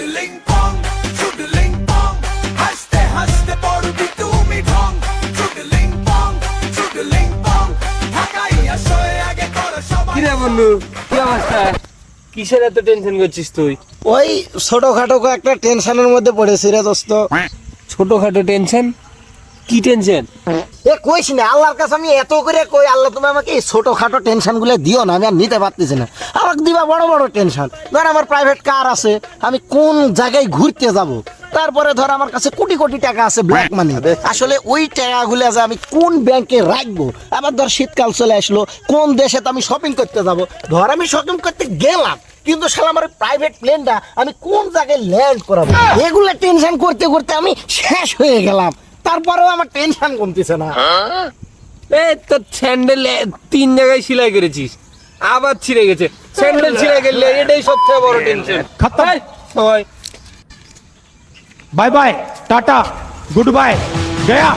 চুডলিং পং হাসতে হাসতে পড়বি তুমি ঢং চুডলিং পং ঢাকাইয়া শোয়ে আগে কর সবাই। কিরে বন্ধু, কি অবস্থা? কিসের এত টেনশন করছিস তুই? ওই ছোটখাটো একটা টেনশনের মধ্যে পড়েছি রে দোস্ত। ছোটখাটো টেনশন? কি টেনশন? এ কইস না, আল্লাহর কাছে আমি এত করে কই, আল্লাহ তুমি আমাকে এই ছোটখাটো টেনশন গুলো দিও না, আমি আর নিতে পারতেছি না। আমাকে দিবা বড় বড় টেনশন। ধর আমার প্রাইভেট কার আছে, আমি কোন জায়গায় ঘুরতে যাব, তারপরে ধর আমার কাছে কোটি কোটি টাকা আছে ব্ল্যাক মানি, আসলে ওই টাকাগুলো যে আমি কোন ব্যাংকে রাখবো। আবার ধর শীতকাল চলে আসলো, কোন দেশে তো আমি শপিং করতে যাব। ধর আমি শপিং করতে গেলাম, কিন্তু শালা আমার প্রাইভেট প্লেনটা আমি কোন জায়গায় ল্যান্ড করাবো, এগুলো টেনশন করতে করতে আমি শেষ হয়ে গেলাম। তারপরেও আমার টেনশন কমতেছে না। এই তোর স্যান্ডেল 3 জায়গায় সেলাই করেছিস, আবার ছিঁড়ে গেছে। স্যান্ডেল ছিঁড়ে গেলে এটাই সবচেয়ে বড় টেনশন। खत्म। সবাই bye bye, tata, good bye, गया।